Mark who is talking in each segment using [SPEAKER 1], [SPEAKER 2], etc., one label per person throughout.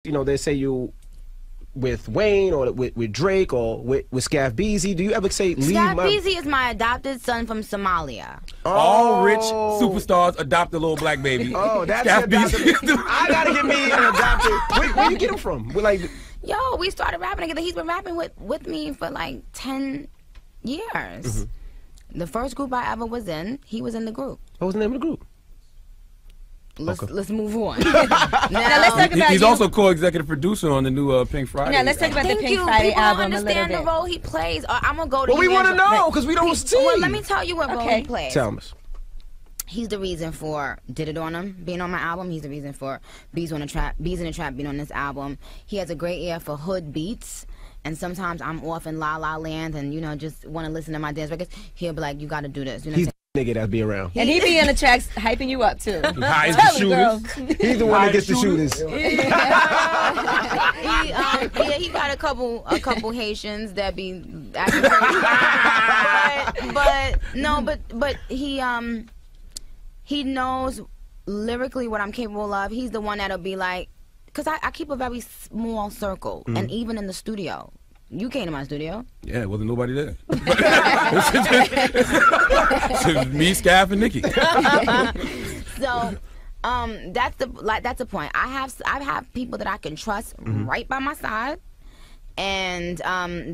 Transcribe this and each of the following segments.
[SPEAKER 1] You know, they say you with Wayne or with Drake or with Scaff Beezy. Do you ever say leave
[SPEAKER 2] Scaff Beezy is my adopted son from Somalia.
[SPEAKER 3] All rich superstars adopt a little black baby.
[SPEAKER 1] Oh, that's
[SPEAKER 3] Scaff Beezy.
[SPEAKER 1] I gotta get me an adopted. Where you get him from? We're like,
[SPEAKER 2] yo, we started rapping together. He's been rapping with me for like 10 years. Mm-hmm. The first group I ever was in, he was in the group.
[SPEAKER 1] What was the name of the group?
[SPEAKER 2] Let's move on.
[SPEAKER 4] Now let's talk about
[SPEAKER 3] He's also co-executive producer on the new Pink Friday.
[SPEAKER 4] Now let's talk about the Pink Friday
[SPEAKER 2] People
[SPEAKER 4] album
[SPEAKER 2] don't understand the role he plays. I'm gonna go to.
[SPEAKER 1] Well, we want to know because we don't see.
[SPEAKER 2] Well, let me tell you what role he plays.
[SPEAKER 1] Tell us.
[SPEAKER 2] He's the reason for Did It On Him being on my album. He's the reason for Bees in the Trap being on this album. He has a great ear for hood beats. And sometimes I'm off in La La Land and, you know, just want to listen to my dance records. He'll be like, you got to do this. You know
[SPEAKER 1] He's the nigga that be around.
[SPEAKER 4] And he be in the tracks hyping you up, too.
[SPEAKER 3] Highs the shooters.
[SPEAKER 1] He's the one that gets the shooters.
[SPEAKER 2] He got a couple Haitians that be acting crazy. but he knows lyrically what I'm capable of. He's the one that'll be like, because I keep a very small circle, and even in the studio. You came to my studio.
[SPEAKER 3] Yeah, wasn't nobody there. Me, Scaff, and Nicki.
[SPEAKER 2] So, that's the point. I have people that I can trust right by my side, and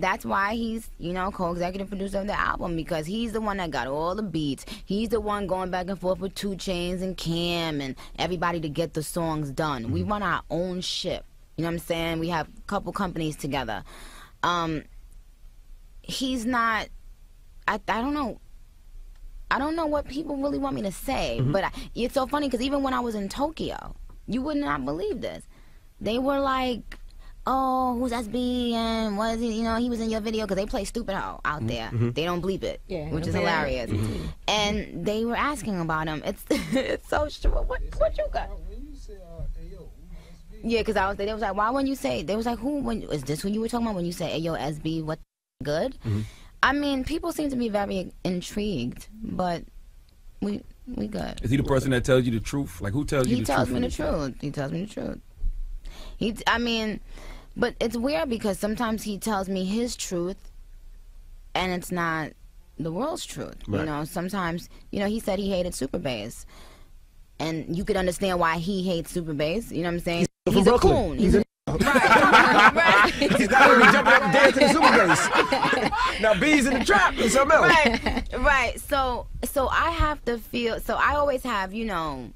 [SPEAKER 2] that's why he's, you know, co-executive producer of the album, because he's the one that got all the beats. He's the one going back and forth with 2 Chainz and Cam and everybody to get the songs done. We run our own ship. You know what I'm saying? We have a couple companies together. He's not. I don't know. I don't know what people really want me to say, but it's so funny because even when I was in Tokyo, you would not believe this. They were like, oh, who's SB and what is he? You know, he was in your video, because they play Stupid Ho out there. They don't bleep it, which is hilarious. And they were asking about him. It's so true. What you got? Yeah, because they was like, why when you say, they was like, is this who you were talking about when you say, hey, yo, SB, what good? I mean, people seem to be very intrigued, but we good.
[SPEAKER 3] Is he the person that tells you the truth? Like, who tells you the truth?
[SPEAKER 2] He tells me the truth. He tells me the truth. I mean, but it's weird because sometimes he tells me his truth and it's not the world's truth. Right. You know, sometimes, you know, he said he hated Super Bass. And you could understand why he hates Super Bass. You know what I'm saying? He's a coon. He's a right.
[SPEAKER 1] He's not going to be jumping up and dancing to Super Bass. Now Bees in the Trap or something else.
[SPEAKER 2] Right. So I have to feel. So I always have, you know,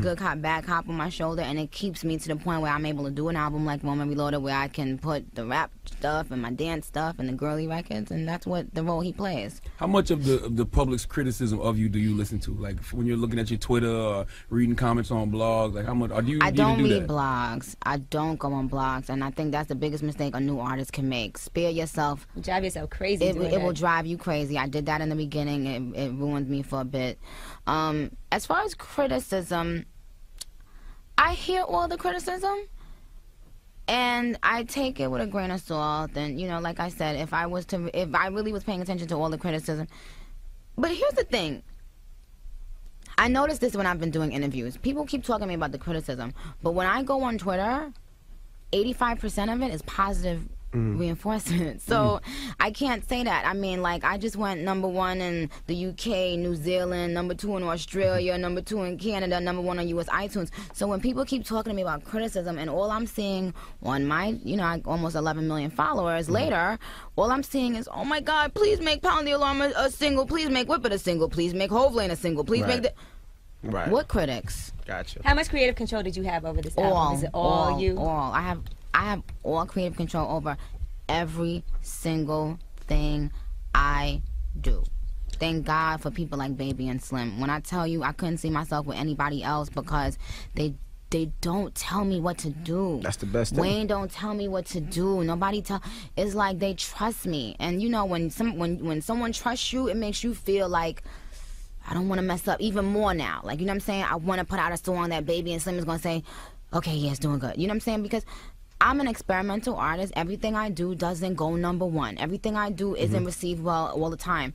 [SPEAKER 2] good cop, bad cop on my shoulder, and it keeps me to the point where I'm able to do an album like Woman Reloaded, where I can put the rap stuff and my dance stuff and the girly records, and that's what the role he plays.
[SPEAKER 3] How much of the public's criticism of you do you listen to? Like when you're looking at your Twitter or reading comments on blogs, like how much do you?
[SPEAKER 2] I don't read blogs. I don't go on blogs, and I think that's the biggest mistake a new artist can make. Spare yourself.
[SPEAKER 4] Drive yourself crazy.
[SPEAKER 2] It will drive you crazy. I did that in the beginning. It ruined me for a bit. As far as criticism, I hear all the criticism, and I take it with a grain of salt. And, you know, like I said, if I really was paying attention to all the criticism. But here's the thing. I noticed this when I've been doing interviews. People keep talking to me about the criticism, but when I go on Twitter, 85% of it is positive reinforcement. So I can't say that. I mean, like, I just went #1 in the UK, New Zealand, #2 in Australia, #2 in Canada, #1 on US iTunes. So when people keep talking to me about criticism, and all I'm seeing on my, you know, almost 11 million followers later, all I'm seeing is, oh my God, please make Pound the Alarm a single, please make Whip It a single, please make Hove Lane a single, please make the...
[SPEAKER 1] Right.
[SPEAKER 2] What critics?
[SPEAKER 1] Gotcha.
[SPEAKER 4] How much creative control did you have over this album? Is it all you?
[SPEAKER 2] All. I have all creative control over every single thing I do. Thank God for people like Baby and Slim. When I tell you I couldn't see myself with anybody else because they don't tell me what to do.
[SPEAKER 1] That's the best thing.
[SPEAKER 2] Wayne don't tell me what to do. Nobody tell. It's like they trust me. And you know, when someone trusts you, it makes you feel like I don't want to mess up even more now. Like, you know what I'm saying? I want to put out a song that Baby and Slim is going to say, okay, yeah, it's doing good. You know what I'm saying? Because I'm an experimental artist. Everything I do doesn't go #1. Everything I do isn't received well all the time.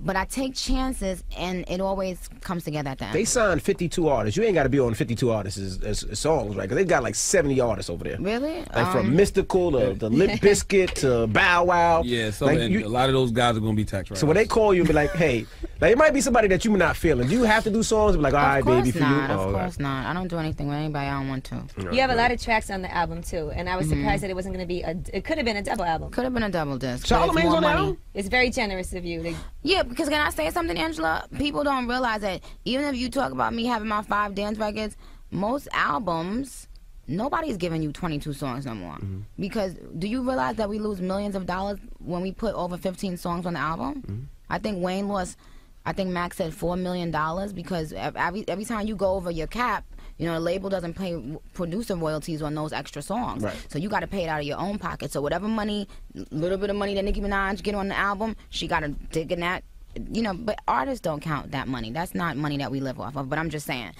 [SPEAKER 2] But I take chances, and it always comes together at the end.
[SPEAKER 1] They signed 52 artists. You ain't got to be on 52 artists as songs, right? Because they got like 70 artists over there.
[SPEAKER 2] Really?
[SPEAKER 1] Like from Mystical to the Limp Bizkit to Bow Wow.
[SPEAKER 3] Yeah, so
[SPEAKER 1] like
[SPEAKER 3] a lot of those guys are going to be tax writers.
[SPEAKER 1] So when they call you and be like, hey, like it might be somebody that you're not feeling. Do you have to do songs? Be like, all right, baby, for you?
[SPEAKER 2] Of course not. I don't do anything with anybody I don't want to.
[SPEAKER 4] You have a lot of tracks on the album, too. And I was surprised that it wasn't going to be it could have been a double album.
[SPEAKER 2] Could have been a double disc.
[SPEAKER 1] Charlamagne's on the album?
[SPEAKER 4] It's very generous of you.
[SPEAKER 2] Yeah, because can I say something, Angela? People don't realize that even if you talk about me having my 5 dance records, most albums, nobody's giving you 22 songs no more. Because do you realize that we lose millions of dollars when we put over 15 songs on the album? I think Wayne lost, I think Max said $4 million because every time you go over your cap, you know, the label doesn't pay producer royalties on those extra songs.
[SPEAKER 1] Right.
[SPEAKER 2] So you got to pay it out of your own pocket. So whatever money, little bit of money that Nicki Minaj get on the album, she got to dig in that. You know, but artists don't count that money. That's not money that we live off of. But I'm just saying,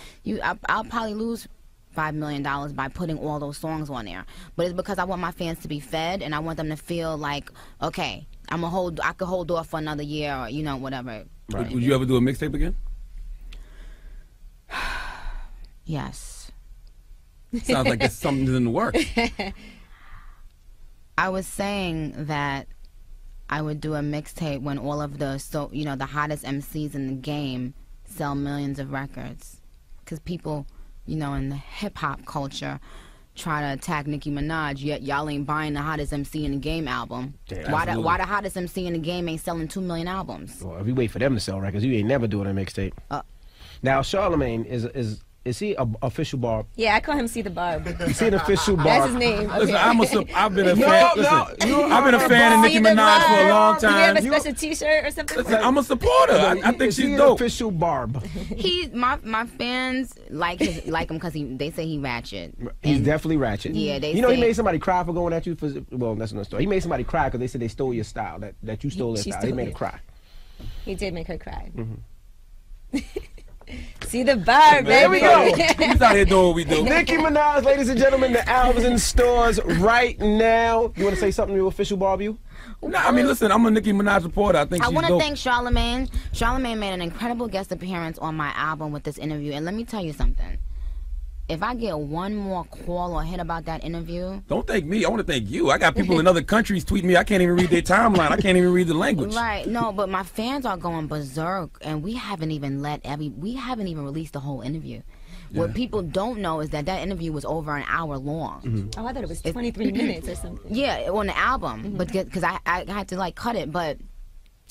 [SPEAKER 2] I'll probably lose $5 million by putting all those songs on there. But it's because I want my fans to be fed, and I want them to feel like, okay, I could hold off for another year, or you know, whatever.
[SPEAKER 3] Right. Would you ever do a mixtape again?
[SPEAKER 2] Yes.
[SPEAKER 3] Sounds like there's something in the works.
[SPEAKER 2] I was saying that I would do a mixtape when all of the the hottest MCs in the game sell millions of records, because people, you know, in the hip hop culture try to attack Nicki Minaj, yet y'all ain't buying the hottest MC in the game album.
[SPEAKER 1] Yeah,
[SPEAKER 2] why the hottest MC in the game ain't selling 2 million albums?
[SPEAKER 1] Well, if you wait for them to sell records, you ain't never doing a mixtape. Now, Charlamagne is he an official barb?
[SPEAKER 4] Yeah, I call him See the Barb.
[SPEAKER 1] Is he an official barb?
[SPEAKER 4] That's his name.
[SPEAKER 3] Listen, I've been a fan. I've been a fan of Nicki Minaj for a long
[SPEAKER 4] Do you have
[SPEAKER 3] time.
[SPEAKER 4] a special T-shirt or something?
[SPEAKER 3] Listen, I'm a supporter. I think
[SPEAKER 1] Is he
[SPEAKER 3] she's
[SPEAKER 1] an
[SPEAKER 3] dope.
[SPEAKER 1] official barb?
[SPEAKER 2] My fans like him because they say he ratchet.
[SPEAKER 1] He's
[SPEAKER 2] And-
[SPEAKER 1] definitely ratchet.
[SPEAKER 2] Yeah, they
[SPEAKER 1] You know, he
[SPEAKER 2] say-
[SPEAKER 1] made somebody cry for going at you for. Well, that's another story. He made somebody cry because they said they stole your style. That you stole their
[SPEAKER 4] She
[SPEAKER 1] style. He
[SPEAKER 4] stole
[SPEAKER 1] made her
[SPEAKER 4] it.
[SPEAKER 1] cry.
[SPEAKER 4] He did make her cry. See the Barb,
[SPEAKER 1] There
[SPEAKER 4] baby.
[SPEAKER 1] we go.
[SPEAKER 3] He's out here doing what we do.
[SPEAKER 1] Nicki Minaj, ladies and gentlemen, the album's in stores right now. You want to say something to your official barb, you?
[SPEAKER 3] Nah, I mean, listen, I'm a Nicki Minaj supporter. I think
[SPEAKER 2] I
[SPEAKER 3] she's
[SPEAKER 2] want to
[SPEAKER 3] dope.
[SPEAKER 2] thank Charlamagne. Charlamagne made an incredible guest appearance on my album with this interview. And let me tell you something. If I get one more call or hit about that interview...
[SPEAKER 3] Don't thank me. I want to thank you. I got people in other countries tweeting me. I can't even read their timeline. I can't even read the language.
[SPEAKER 2] Right. No, but my fans are going berserk, and we haven't even released the whole interview. What people don't know is that interview was over an hour long.
[SPEAKER 4] Oh, I thought it was 23 minutes or something.
[SPEAKER 2] Yeah, on the album, but because I had to like cut it, but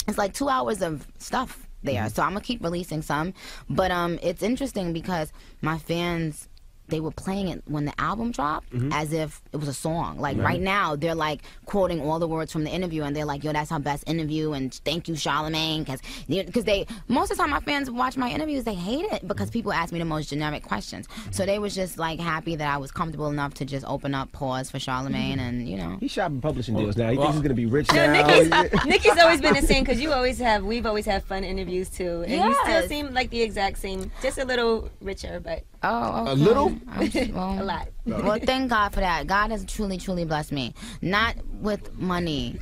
[SPEAKER 2] it's like 2 hours of stuff there. So I'm gonna keep releasing some, but it's interesting because my fans, they were playing it when the album dropped as if it was a song. Like right now, they're like quoting all the words from the interview, and they're like, "Yo, that's our best interview," and "Thank you, Charlamagne," because they most of the time my fans watch my interviews, they hate it because people ask me the most generic questions. So they was just like happy that I was comfortable enough to just open up pause for Charlamagne, and you know.
[SPEAKER 1] He's shopping publishing deals now. He thinks he's gonna be rich
[SPEAKER 4] No,
[SPEAKER 1] now.
[SPEAKER 4] Nicki's always been the same because we've always had fun interviews too, and you still seem like the exact same, just a little richer, but
[SPEAKER 2] Oh, okay.
[SPEAKER 1] A little?
[SPEAKER 4] a lot.
[SPEAKER 2] Well, thank God for that. God has truly, truly blessed me. Not with money,